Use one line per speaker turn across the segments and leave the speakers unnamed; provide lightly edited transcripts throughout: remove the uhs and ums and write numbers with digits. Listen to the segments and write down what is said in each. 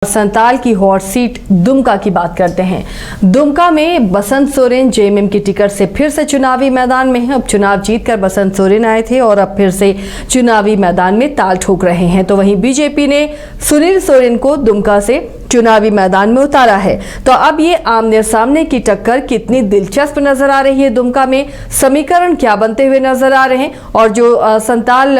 संताल की hot seat Dumka की बात करते हैं। दुमका में बसंत सोरेन जेएमएम की टिकट से फिर से चुनावी मैदान में हैं। अब चुनाव जीतकर बसंत सोरेन आए थे और अब फिर से चुनावी मैदान में ताल ठोक रहे हैं। तो वहीं बीजेपी ने सुनील सोरेन को दुमका से चुनावी मैदान में उतारा है। तो अब ये आमने सामने की टक्कर कितनी दिलचस्प नजर आ रही है, दुमका में समीकरण क्या बनते हुए नजर आ रहे हैं। और जो संताल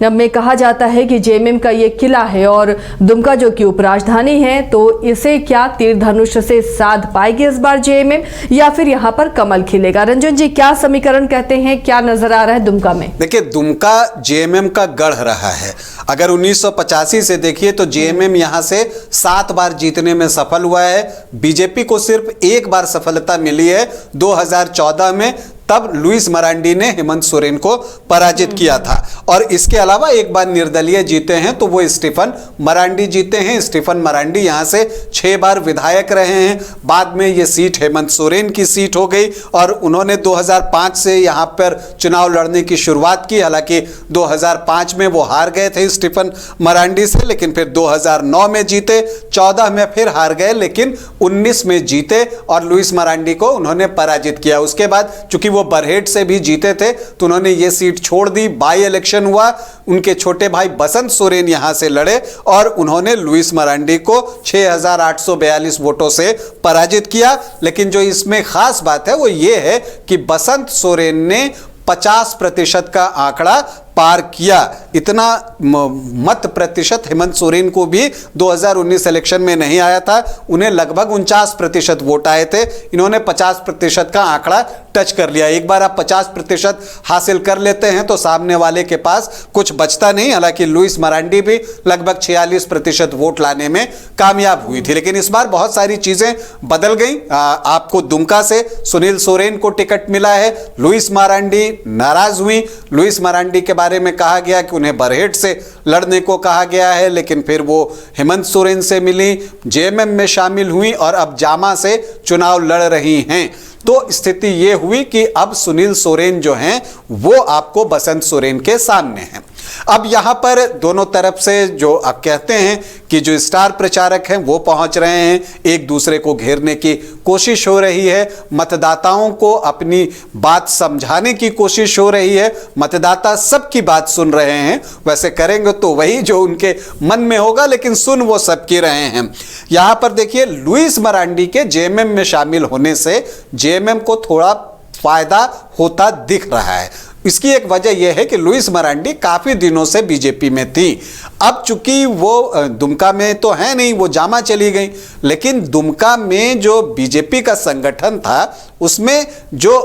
में कहा जाता है कि जेएमएम का ये किला है और दुमका जो कि उपराजधानी है, तो इसे क्या तीर धनुष से साध पाएगी इस बार जेएमएम या फिर यहाँ पर कमल खिलेगा? रंजन जी, क्या समीकरण कहते हैं, क्या नजर आ रहा है दुमका में?
देखिए, दुमका जेएमएम का गढ़ रहा है। अगर 1985 से देखिए तो जेएमएम यहां से 7 बार जीतने में सफल हुआ है। बीजेपी को सिर्फ एक बार सफलता मिली है 2014 में, तब लुइस मरांडी ने हेमंत सोरेन को पराजित किया था। और इसके अलावा एक बार निर्दलीय जीते हैं तो वो स्टीफन मरांडी जीते हैं। स्टीफन मरांडी यहां से 6 बार विधायक रहे हैं। बाद में ये सीट हेमंत सोरेन की सीट हो गई और उन्होंने 2005 से यहां पर चुनाव लड़ने की शुरुआत की। हालांकि 2005 में वो हार गए थे स्टीफन मरांडी से, लेकिन फिर 2009 में जीते, 14 में फिर हार गए, लेकिन 19 में जीते और लुइस मरांडी को उन्होंने पराजित किया। उसके बाद चूंकि वो बरहेट से भी जीते थे तो उन्होंने ये सीट छोड़ दी। बाई इलेक्शन हुआ, उनके छोटे भाई बसंत सोरेन यहां से लड़े और उन्होंने लुइस मरांडी को 6842 वोटों से पराजित किया। लेकिन जो इसमें खास बात है वो ये है कि बसंत सोरेन ने 50% का आंकड़ा पार किया। इतना मत प्रतिशत हेमंत सोरेन को भी 2019 इलेक्शन में नहीं आया था। उन्हें लगभग 49% वोट आए थे। इन्होंने 50% का आंकड़ा टच कर लिया। एक बार आप 50% हासिल कर लेते हैं तो सामने वाले के पास कुछ बचता नहीं। हालांकि लुइस मरांडी भी लगभग 46% वोट लाने में कामयाब हुई थी। लेकिन इस बार बहुत सारी चीजें बदल गई। आपको दुमका से सुनील सोरेन को टिकट मिला है। लुइस मरांडी नाराज हुई। लुइस मरांडी के बारे में कहा गया कि उन्हें बरहेट से लड़ने को कहा गया है, लेकिन फिर वो हेमंत सोरेन से मिली, जेएमएम में शामिल हुई और अब जामा से चुनाव लड़ रही हैं। तो स्थिति ये हुई कि अब सुनील सोरेन जो हैं वो आपको बसंत सोरेन के सामने हैं। अब यहां पर दोनों तरफ से जो आप कहते हैं कि जो स्टार प्रचारक हैं वो पहुंच रहे हैं, एक दूसरे को घेरने की कोशिश हो रही है, मतदाताओं को अपनी बात समझाने की कोशिश हो रही है। मतदाता सबकी बात सुन रहे हैं। वैसे करेंगे तो वही जो उनके मन में होगा, लेकिन सुन वो सबकी रहे हैं। यहां पर देखिए, लुइस मरांडी के जेएमएम में शामिल होने से जेएमएम को थोड़ा फायदा होता दिख रहा है। इसकी एक वजह यह है कि लुइस मरांडी काफी दिनों से बीजेपी में थी। अब चूंकि वो दुमका में तो है नहीं, वो जामा चली गई, लेकिन दुमका में जो बीजेपी का संगठन था उसमें जो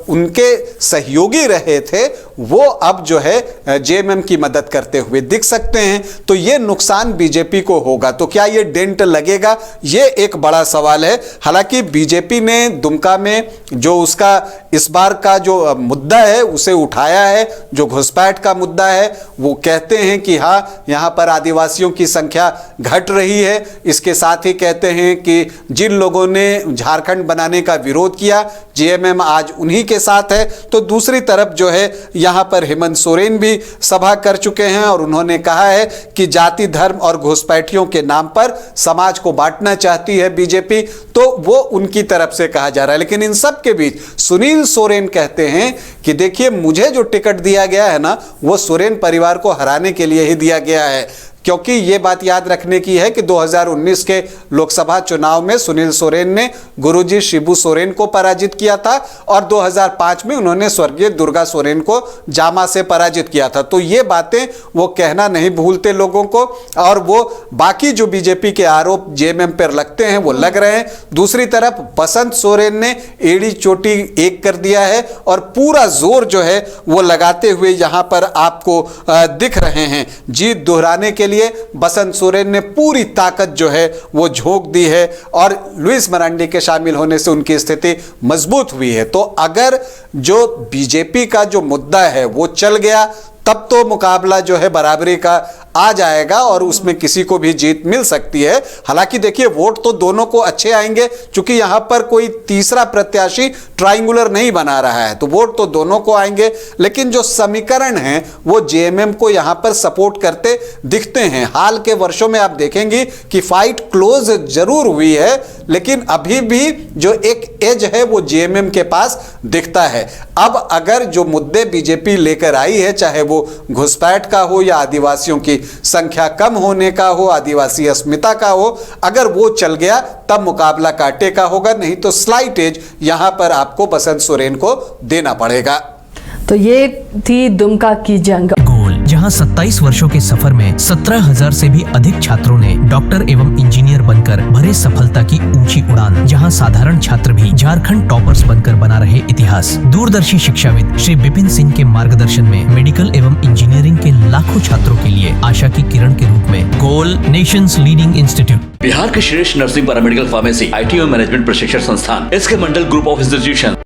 उनके सहयोगी रहे थे वो अब जो है जेएमएम की मदद करते हुए दिख सकते हैं। तो ये नुकसान बीजेपी को होगा। तो क्या ये डेंट लगेगा, ये एक बड़ा सवाल है। हालांकि बीजेपी ने दुमका में जो उसका इस बार का जो मुद्दा है उसे उठाया है, जो घुसपैठ का मुद्दा है। वो कहते हैं कि हाँ, यहाँ पर आदिवासियों की संख्या घट रही है। इसके साथ ही कहते हैं कि जिन लोगों ने झारखंड बनाने का विरोध किया, जेएमएम आज उन्हीं के साथ है। तो दूसरी तरफ जो है यहां पर हेमंत सोरेन भी सभा कर चुके हैं और उन्होंने कहा है कि जाति, धर्म और घुसपैठियों के नाम पर समाज को बांटना चाहती है बीजेपी। तो वो उनकी तरफ से कहा जा रहा है। लेकिन इन सब के बीच सुनील सोरेन कहते हैं कि देखिए, मुझे जो टिकट दिया गया है ना, वो सोरेन परिवार को हराने के लिए ही दिया गया है। क्योंकि ये बात याद रखने की है कि 2019 के लोकसभा चुनाव में सुनील सोरेन ने गुरुजी शिबू सोरेन को पराजित किया था और 2005 में उन्होंने स्वर्गीय दुर्गा सोरेन को जामा से पराजित किया था। तो ये बातें वो कहना नहीं भूलते लोगों को। और वो बाकी जो बीजेपी के आरोप जेएमएम पर लगते हैं वो लग रहे हैं। दूसरी तरफ बसंत सोरेन ने एड़ी चोटी एक कर दिया है और पूरा जोर जो है वो लगाते हुए यहां पर आपको दिख रहे हैं। जीत दोहराने के लिए बसंत सोरेन ने पूरी ताकत जो है वो झोंक दी है और लुइस मरांडी के शामिल होने से उनकी स्थिति मजबूत हुई है। तो अगर जो बीजेपी का जो मुद्दा है वो चल गया तब तो मुकाबला जो है बराबरी का आ जाएगा और उसमें किसी को भी जीत मिल सकती है। हालांकि देखिए वोट तो दोनों को अच्छे आएंगे, क्योंकि यहां पर कोई तीसरा प्रत्याशी ट्रायंगुलर नहीं बना रहा है, तो वोट तो दोनों को आएंगे। लेकिन जो समीकरण है वो जेएमएम को यहां पर सपोर्ट करते दिखते हैं। हाल के वर्षों में आप देखेंगे कि फाइट क्लोज जरूर हुई है, लेकिन अभी भी जो एक एज है वो जेएमएम के पास दिखता है। अब अगर जो मुद्दे बीजेपी लेकर आई है, चाहे वो घुसपैठ का हो या आदिवासियों की संख्या कम होने का हो, आदिवासी अस्मिता का हो, अगर वो चल गया तब मुकाबला कांटे का होगा, नहीं तो स्लाइट एज यहां पर आपको बसंत सोरेन को देना पड़ेगा।
तो ये थी दुमका की जंग।
गोल, जहां 27 वर्षों के सफर में 17,000 से भी अधिक छात्रों ने डॉक्टर एवं इंजीनियर बनकर भरे सफलता की ऊंची उड़ान, जहां साधारण छात्र भी झारखंड टॉपर्स बनकर बना रहे इतिहास। दूरदर्शी शिक्षाविद श्री विपिन सिंह के मार्गदर्शन में मेडिकल एवं इंजीनियरिंग के लाखों छात्रों के लिए आशा की किरण के रूप में गोल, नेशंस लीडिंग इंस्टीट्यूट,
बिहार के श्रेष्ठ नर्सिंग, पैरामेडिकल, फार्मेसी, आईटी और मैनेजमेंट प्रशिक्षण संस्थान, इसके मंडल ग्रुप ऑफ इंस्टीट्यूशन।